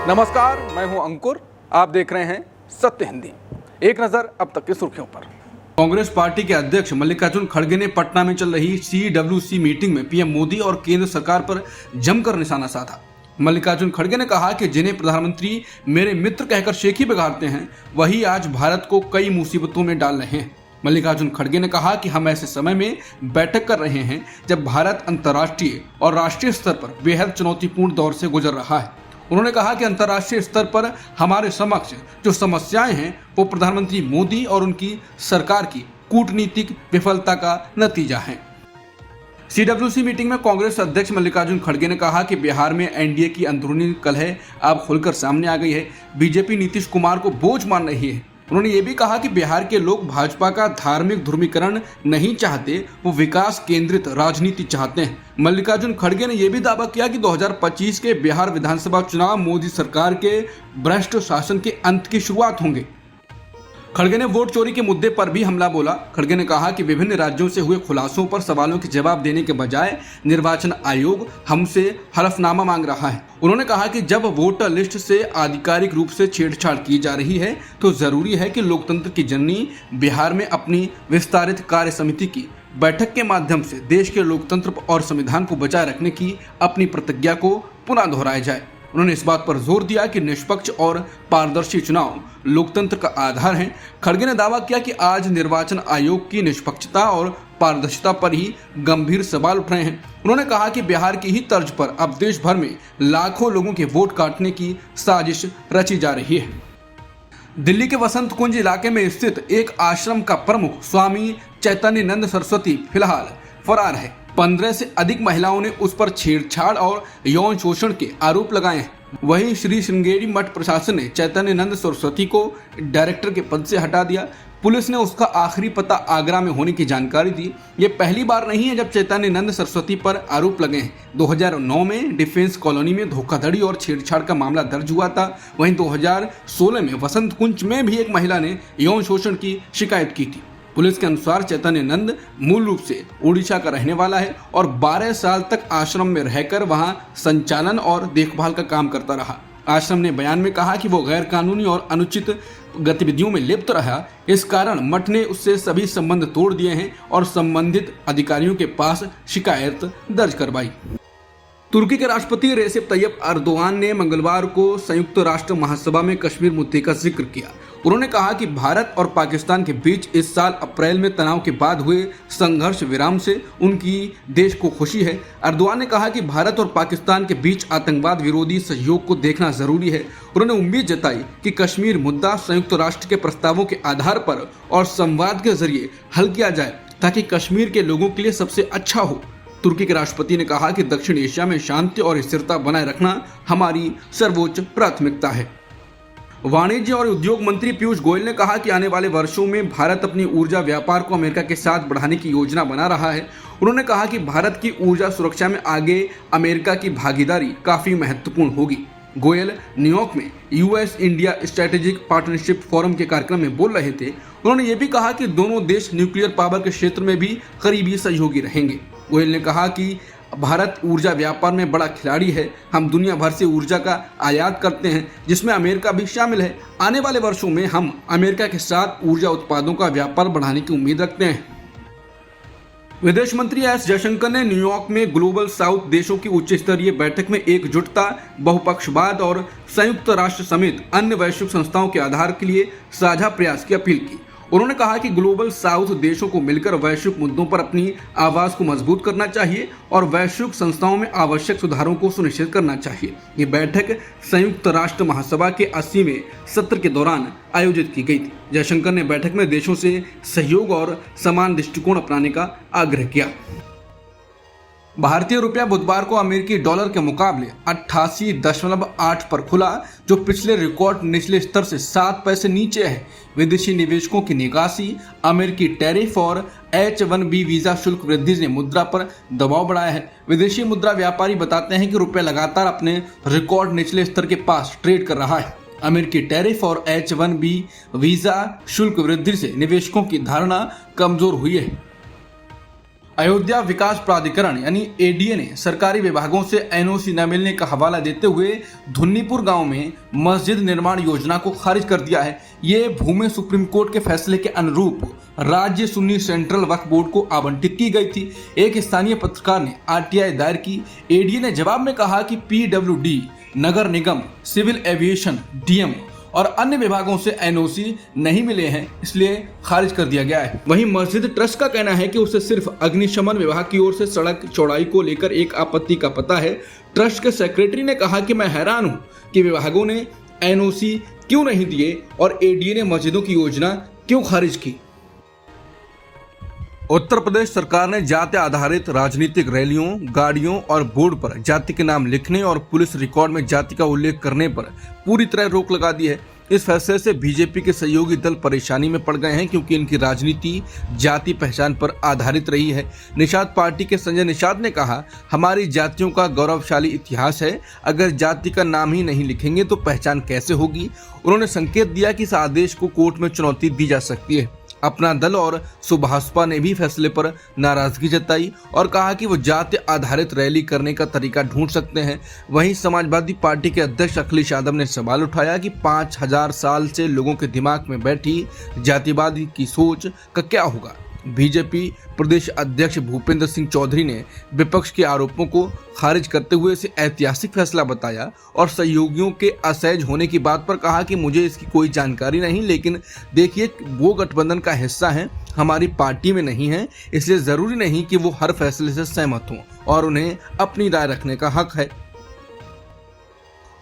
नमस्कार, मैं हूं अंकुर। आप देख रहे हैं सत्य हिंदी। एक नजर अब तक की सुर्खियों पर। कांग्रेस पार्टी के अध्यक्ष मल्लिकार्जुन खड़गे ने पटना में चल रही CWC मीटिंग में पीएम मोदी और केंद्र सरकार पर जमकर निशाना साधा। मल्लिकार्जुन खड़गे ने कहा कि जिन्हें प्रधानमंत्री मेरे मित्र कहकर शेखी बिगाड़ते हैं, वही आज भारत को कई मुसीबतों में डाल रहे हैं। मल्लिकार्जुन खड़गे ने कहा कि हम ऐसे समय में बैठक कर रहे हैं जब भारत अंतर्राष्ट्रीय और राष्ट्रीय स्तर पर बेहद चुनौतीपूर्ण दौर से गुजर रहा है। उन्होंने कहा कि अंतर्राष्ट्रीय स्तर पर हमारे समक्ष जो समस्याएं हैं वो प्रधानमंत्री मोदी और उनकी सरकार की कूटनीतिक विफलता का नतीजा है। CWC मीटिंग में कांग्रेस अध्यक्ष मल्लिकार्जुन खड़गे ने कहा कि बिहार में एनडीए की अंदरूनी कलह अब खुलकर सामने आ गई है। बीजेपी नीतीश कुमार को बोझ मान रही है। उन्होंने ये भी कहा कि बिहार के लोग भाजपा का धार्मिक ध्रुवीकरण नहीं चाहते, वो विकास केंद्रित राजनीति चाहते हैं। मल्लिकार्जुन खड़गे ने यह भी दावा किया कि 2025 के बिहार विधानसभा चुनाव मोदी सरकार के भ्रष्ट शासन के अंत की शुरुआत होंगे। खड़गे ने वोट चोरी के मुद्दे पर भी हमला बोला। खड़गे ने कहा कि विभिन्न राज्यों से हुए खुलासों पर सवालों के जवाब देने के बजाय निर्वाचन आयोग हमसे हलफनामा मांग रहा है। उन्होंने कहा कि जब वोटर लिस्ट से आधिकारिक रूप से छेड़छाड़ की जा रही है तो जरूरी है कि लोकतंत्र की जननी बिहार में अपनी विस्तारित कार्य समिति की बैठक के माध्यम से देश के लोकतंत्र और संविधान को बचाए रखने की अपनी प्रतिज्ञा को पुनः दोहराया जाए। उन्होंने इस बात पर जोर दिया कि निष्पक्ष और पारदर्शी चुनाव लोकतंत्र का आधार है। खड़गे ने दावा किया कि आज निर्वाचन आयोग की निष्पक्षता और पारदर्शिता पर ही गंभीर सवाल उठ रहे हैं। उन्होंने कहा कि बिहार की ही तर्ज पर अब देश भर में लाखों लोगों के वोट काटने की साजिश रची जा रही है। दिल्ली के वसंत कुंज इलाके में स्थित एक आश्रम का प्रमुख स्वामी चैतन्यानंद सरस्वती फिलहाल फरार है। 15 से अधिक महिलाओं ने उस पर छेड़छाड़ और यौन शोषण के आरोप लगाए हैं। वहीं श्री श्रृंगेरी मठ प्रशासन ने चैतन्यानंद सरस्वती को डायरेक्टर के पद से हटा दिया। पुलिस ने उसका आखिरी पता आगरा में होने की जानकारी दी। ये पहली बार नहीं है जब चैतन्यानंद सरस्वती पर आरोप लगे हैं। 2009 में डिफेंस कॉलोनी में धोखाधड़ी और छेड़छाड़ का मामला दर्ज हुआ था। वहीं 2016 में वसंत कुंज में भी एक महिला ने यौन शोषण की शिकायत की थी। पुलिस के अनुसार चैतन्यानंद मूल रूप से उड़ीसा का रहने वाला है और 12 साल तक आश्रम में रहकर वहां संचालन और देखभाल का काम करता रहा। आश्रम ने बयान में कहा कि वो गैर कानूनी और अनुचित गतिविधियों में लिप्त रहा। इस कारण मठ ने उससे सभी संबंध तोड़ दिए हैं और संबंधित अधिकारियों के पास शिकायत दर्ज करवाई। तुर्की के राष्ट्रपति रेसेप तैयब अर्दोआन ने मंगलवार को संयुक्त राष्ट्र महासभा में कश्मीर मुद्दे का जिक्र किया। उन्होंने कहा कि भारत और पाकिस्तान के बीच इस साल अप्रैल में तनाव के बाद हुए संघर्ष विराम से उनकी देश को खुशी है। अर्दोआन ने कहा कि भारत और पाकिस्तान के बीच आतंकवाद विरोधी सहयोग को देखना जरूरी है। उन्होंने उम्मीद जताई कि कश्मीर मुद्दा संयुक्त राष्ट्र के प्रस्तावों के आधार पर और संवाद के जरिए हल किया जाए ताकि कश्मीर के लोगों के लिए सबसे अच्छा हो। तुर्की के राष्ट्रपति ने कहा कि दक्षिण एशिया में शांति और स्थिरता बनाए रखना हमारी सर्वोच्च प्राथमिकता है। वाणिज्य और उद्योग मंत्री पीयूष गोयल ने कहा कि आने वाले वर्षों में भारत अपनी ऊर्जा व्यापार को अमेरिका के साथ बढ़ाने की योजना बना रहा है। उन्होंने कहा कि भारत की ऊर्जा सुरक्षा में आगे अमेरिका की भागीदारी काफी महत्वपूर्ण होगी। गोयल न्यूयॉर्क में US India strategic partnership forum के कार्यक्रम में बोल रहे थे। उन्होंने ये भी कहा कि दोनों देश न्यूक्लियर पावर के क्षेत्र में भी करीबी सहयोगी रहेंगे। गोयल ने कहा कि भारत ऊर्जा व्यापार में बड़ा खिलाड़ी है। हम दुनिया भर से ऊर्जा का आयात करते हैं जिसमें अमेरिका भी शामिल है। आने वाले वर्षों में हम अमेरिका के साथ ऊर्जा उत्पादों का व्यापार बढ़ाने की उम्मीद रखते हैं। विदेश मंत्री एस जयशंकर ने न्यूयॉर्क में ग्लोबल साउथ देशों की उच्च स्तरीय बैठक में एकजुटता, बहुपक्षवाद और संयुक्त राष्ट्र समेत अन्य वैश्विक संस्थाओं के आधार के लिए साझा प्रयास की अपील की। उन्होंने कहा कि ग्लोबल साउथ देशों को मिलकर वैश्विक मुद्दों पर अपनी आवाज को मजबूत करना चाहिए और वैश्विक संस्थाओं में आवश्यक सुधारों को सुनिश्चित करना चाहिए। ये बैठक संयुक्त राष्ट्र महासभा के 80वें सत्र के दौरान आयोजित की गई थी। जयशंकर ने बैठक में देशों से सहयोग और समान दृष्टिकोण अपनाने का आग्रह किया। भारतीय रुपया बुधवार को अमेरिकी डॉलर के मुकाबले 88.8 पर खुला, जो पिछले रिकॉर्ड निचले स्तर से 7 पैसे नीचे है। विदेशी निवेशकों की निकासी, अमेरिकी टैरिफ और H-1B वीजा शुल्क वृद्धि ने मुद्रा पर दबाव बढ़ाया है। विदेशी मुद्रा व्यापारी बताते हैं कि रुपया लगातार अपने रिकॉर्ड निचले स्तर के पास ट्रेड कर रहा है। अमेरिकी टैरिफ और H-1B वीजा शुल्क वृद्धि से निवेशकों की धारणा कमजोर हुई है। अयोध्या विकास प्राधिकरण यानी एडीए ने सरकारी विभागों से एनओसी न मिलने का हवाला देते हुए धुन्नीपुर गांव में मस्जिद निर्माण योजना को खारिज कर दिया है। ये भूमि सुप्रीम कोर्ट के फैसले के अनुरूप राज्य सुन्नी सेंट्रल वक्फ बोर्ड को आवंटित की गई थी। एक स्थानीय पत्रकार ने आरटीआई दायर की। एडीए ने जवाब में कहा कि पीडब्ल्यूडी, नगर निगम, सिविल एविएशन, डीएम और अन्य विभागों से एनओसी नहीं मिले हैं, इसलिए खारिज कर दिया गया है। वहीं मस्जिद ट्रस्ट का कहना है कि उसे सिर्फ अग्निशमन विभाग की ओर से सड़क चौड़ाई को लेकर एक आपत्ति का पता है। ट्रस्ट के सेक्रेटरी ने कहा कि मैं हैरान हूं कि विभागों ने एनओसी क्यों नहीं दिए और एडीए ने मस्जिदों की योजना क्यों खारिज की। उत्तर प्रदेश सरकार ने जाति आधारित राजनीतिक रैलियों, गाड़ियों और बोर्ड पर जाति के नाम लिखने और पुलिस रिकॉर्ड में जाति का उल्लेख करने पर पूरी तरह रोक लगा दी है। इस फैसले से बीजेपी के सहयोगी दल परेशानी में पड़ गए हैं क्योंकि इनकी राजनीति जाति पहचान पर आधारित रही है। निषाद पार्टी के संजय निषाद ने कहा, हमारी जातियों का गौरवशाली इतिहास है, अगर जाति का नाम ही नहीं लिखेंगे तो पहचान कैसे होगी। उन्होंने संकेत दिया कि इस आदेश को कोर्ट में चुनौती दी जा सकती है। अपना दल और सुभाषपा ने भी फैसले पर नाराजगी जताई और कहा कि वो जाति आधारित रैली करने का तरीका ढूंढ सकते हैं। वहीं समाजवादी पार्टी के अध्यक्ष अखिलेश यादव ने सवाल उठाया कि 5000 साल से लोगों के दिमाग में बैठी जातिवादी की सोच का क्या होगा। बीजेपी प्रदेश अध्यक्ष भूपेंद्र सिंह चौधरी ने विपक्ष के आरोपों को खारिज करते हुए इसे ऐतिहासिक फैसला बताया और सहयोगियों के असहज होने की बात पर कहा कि मुझे इसकी कोई जानकारी नहीं, लेकिन देखिए वो गठबंधन का हिस्सा हैं, हमारी पार्टी में नहीं है, इसलिए जरूरी नहीं कि वो हर फैसले से सहमत हों और उन्हें अपनी राय रखने का हक है।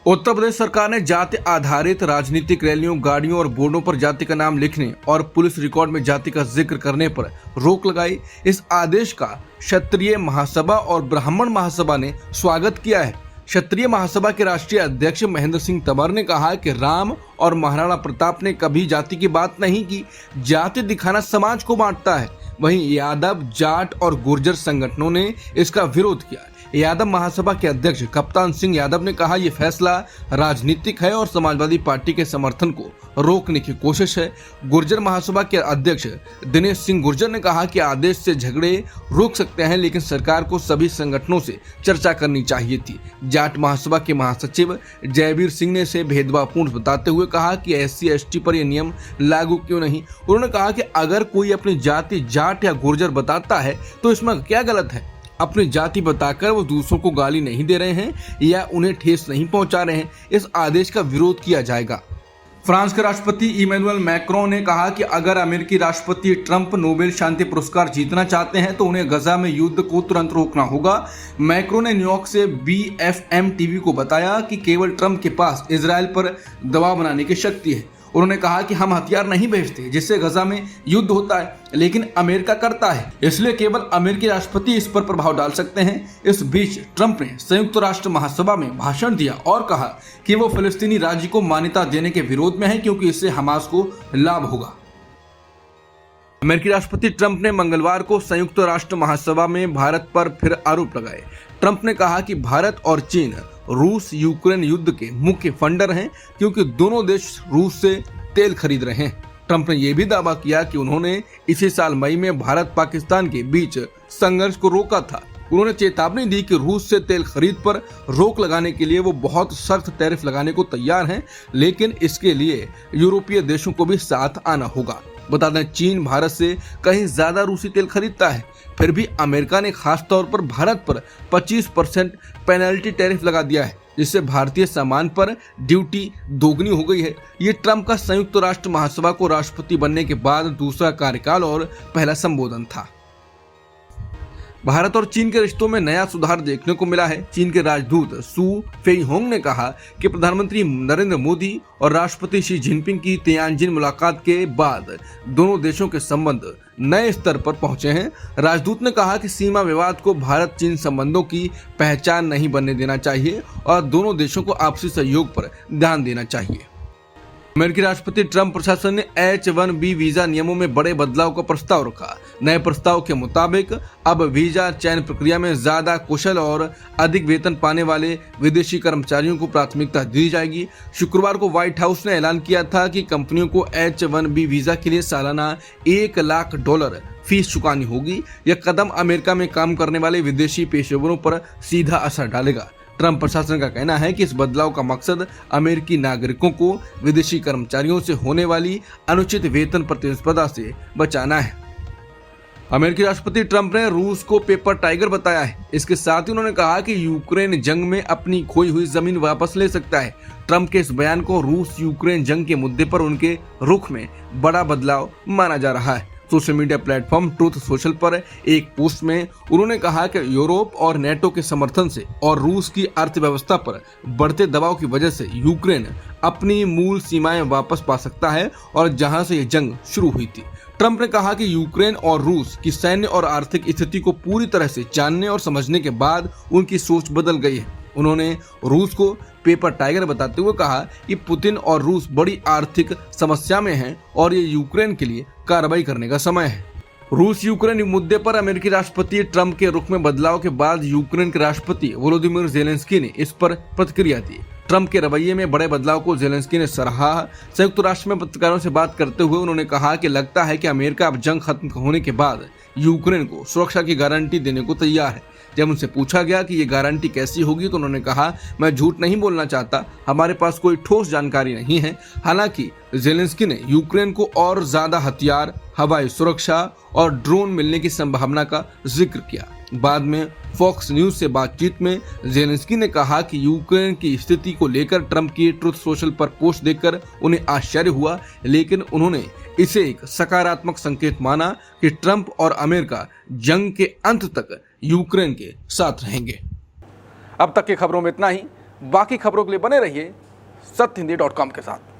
उत्तर प्रदेश सरकार ने जाति आधारित राजनीतिक रैलियों, गाड़ियों और बोर्डों पर जाति का नाम लिखने और पुलिस रिकॉर्ड में जाति का जिक्र करने पर रोक लगाई। इस आदेश का क्षत्रिय महासभा और ब्राह्मण महासभा ने स्वागत किया है। क्षत्रिय महासभा के राष्ट्रीय अध्यक्ष महेंद्र सिंह तंवर ने कहा कि राम और महाराणा प्रताप ने कभी जाति की बात नहीं की, जाति दिखाना समाज को बांटता है। वहीं यादव, जाट और गुर्जर संगठनों ने इसका विरोध किया। यादव महासभा के अध्यक्ष कप्तान सिंह यादव ने कहा, यह फैसला राजनीतिक है और समाजवादी पार्टी के समर्थन को रोकने की कोशिश है। गुर्जर महासभा के अध्यक्ष दिनेश सिंह गुर्जर ने कहा कि आदेश से झगड़े रोक सकते हैं, लेकिन सरकार को सभी संगठनों से चर्चा करनी चाहिए थी। जाट महासभा के महासचिव जयवीर सिंह ने इसे भेदभावपूर्ण बताते हुए कहा कि SC/ST पर यह नियम लागू क्यों नहीं। उन्होंने कहा कि अगर कोई अपनी जाति जाट या गुर्जर बताता है तो इसमें क्या गलत है। अपनी जाति बताकर वो दूसरों को गाली नहीं दे रहे हैं या उन्हें ठेस नहीं पहुंचा रहे हैं। इस आदेश का विरोध किया जाएगा। फ्रांस के राष्ट्रपति इमैनुअल मैक्रों ने कहा कि अगर अमेरिकी राष्ट्रपति ट्रंप नोबेल शांति पुरस्कार जीतना चाहते हैं तो उन्हें गजा में युद्ध को तुरंत रोकना होगा। मैक्रों ने न्यूयॉर्क से BFM टीवी को बताया कि केवल ट्रंप के पास इजराइल पर दबाव बनाने की शक्ति है। उन्होंने कहा कि हम हथियार नहीं भेजते जिससे गजा में युद्ध होता है, लेकिन अमेरिका करता है, इसलिए केवल अमेरिकी राष्ट्रपति इस पर प्रभाव डाल सकते हैं। इस बीच ट्रंप ने संयुक्त राष्ट्र महासभा में भाषण दिया और कहा कि वो फिलिस्तीनी राज्य को मान्यता देने के विरोध में है क्योंकि इससे हमास को लाभ होगा। अमेरिकी राष्ट्रपति ट्रंप ने मंगलवार को संयुक्त राष्ट्र महासभा में भारत पर फिर आरोप लगाए। ट्रंप ने कहा कि भारत और चीन रूस यूक्रेन युद्ध के मुख्य फंडर हैं क्योंकि दोनों देश रूस से तेल खरीद रहे हैं। ट्रंप ने यह भी दावा किया कि उन्होंने इसी साल मई में भारत पाकिस्तान के बीच संघर्ष को रोका था। उन्होंने चेतावनी दी कि रूस से तेल खरीद पर रोक लगाने के लिए वो बहुत सख्त टैरिफ लगाने को तैयार हैं, लेकिन इसके लिए यूरोपीय देशों को भी साथ आना होगा। बता दें, चीन भारत से कहीं ज्यादा रूसी तेल खरीदता है, फिर भी अमेरिका ने खास तौर पर भारत पर 25% पेनल्टी टैरिफ लगा दिया है, जिससे भारतीय सामान पर ड्यूटी दोगुनी हो गई है। ये ट्रंप का संयुक्त राष्ट्र महासभा को राष्ट्रपति बनने के बाद दूसरा कार्यकाल और पहला संबोधन था। भारत और चीन के रिश्तों में नया सुधार देखने को मिला है। चीन के राजदूत सू फेईहोंग ने कहा कि प्रधानमंत्री नरेंद्र मोदी और राष्ट्रपति शी जिनपिंग की तियानजिन मुलाकात के बाद दोनों देशों के संबंध नए स्तर पर पहुंचे हैं। राजदूत ने कहा कि सीमा विवाद को भारत चीन संबंधों की पहचान नहीं बनने देना चाहिए और दोनों देशों को आपसी सहयोग पर ध्यान देना चाहिए। अमेरिकी राष्ट्रपति ट्रंप प्रशासन ने H-1B वीजा नियमों में बड़े बदलाव का प्रस्ताव रखा। नए प्रस्ताव के मुताबिक अब वीजा चयन प्रक्रिया में ज्यादा कुशल और अधिक वेतन पाने वाले विदेशी कर्मचारियों को प्राथमिकता दी जाएगी। शुक्रवार को व्हाइट हाउस ने ऐलान किया था कि कंपनियों को H-1B वीजा के लिए सालाना $1 लाख फीस चुकानी होगी। यह कदम अमेरिका में काम करने वाले विदेशी पेशेवरों पर सीधा असर डालेगा। ट्रंप प्रशासन का कहना है कि इस बदलाव का मकसद अमेरिकी नागरिकों को विदेशी कर्मचारियों से होने वाली अनुचित वेतन प्रतिस्पर्धा से बचाना है। अमेरिकी राष्ट्रपति ट्रंप ने रूस को पेपर टाइगर बताया है। इसके साथ ही उन्होंने कहा कि यूक्रेन जंग में अपनी खोई हुई जमीन वापस ले सकता है। ट्रंप के इस बयान को रूस यूक्रेन जंग के मुद्दे पर उनके रुख में बड़ा बदलाव माना जा रहा है। Social media platform truth social पर एक पोस्ट में उन्होंने कहा कि यूरोप और नेटो के समर्थन से और रूस की अर्थव्यवस्था पर बढ़ते दबाव की वजह से यूक्रेन अपनी मूल सीमाएं वापस पा सकता है और जहां से यह जंग शुरू हुई थी। ट्रंप ने कहा कि यूक्रेन और रूस की सैन्य और आर्थिक स्थिति को पूरी तरह से जानने और समझने के बाद उनकी सोच बदल गई है। उन्होंने रूस को पेपर टाइगर बताते हुए कहा कि पुतिन और रूस बड़ी आर्थिक समस्या में हैं और ये यूक्रेन के लिए कार्रवाई करने का समय है। रूस यूक्रेन मुद्दे पर अमेरिकी राष्ट्रपति ट्रंप के रुख में बदलाव के बाद यूक्रेन के राष्ट्रपति वोलोदिमीर जेलेंस्की ने इस पर प्रतिक्रिया दी। ट्रंप के रवैये में बड़े बदलाव को जेलेंस्की ने सराहा। संयुक्त राष्ट्र में पत्रकारों से बात करते हुए उन्होंने कहा कि लगता है कि अमेरिका अब जंग खत्म होने के बाद यूक्रेन को सुरक्षा की गारंटी देने को तैयार है। जब उनसे पूछा गया कि ये गारंटी कैसी होगी तो उन्होंने कहा, मैं झूठ नहीं बोलना चाहता, हमारे पास कोई ठोस जानकारी नहीं है। हालांकि जेलेंस्की ने यूक्रेन को और ज्यादा हथियार, हवाई सुरक्षा और ड्रोन मिलने की संभावना का जिक्र किया। बाद में फॉक्स न्यूज से बातचीत में जेलेंस्की ने कहा कि यूक्रेन की स्थिति को लेकर ट्रंप की ट्रुथ सोशल पर पोस्ट देखकर उन्हें आश्चर्य हुआ, लेकिन उन्होंने इसे एक सकारात्मक संकेत माना कि ट्रंप और अमेरिका जंग के अंत तक यूक्रेन के साथ रहेंगे। अब तक की खबरों में इतना ही। बाकी खबरों के लिए बने रहिए सत्यहिंदी.com के साथ।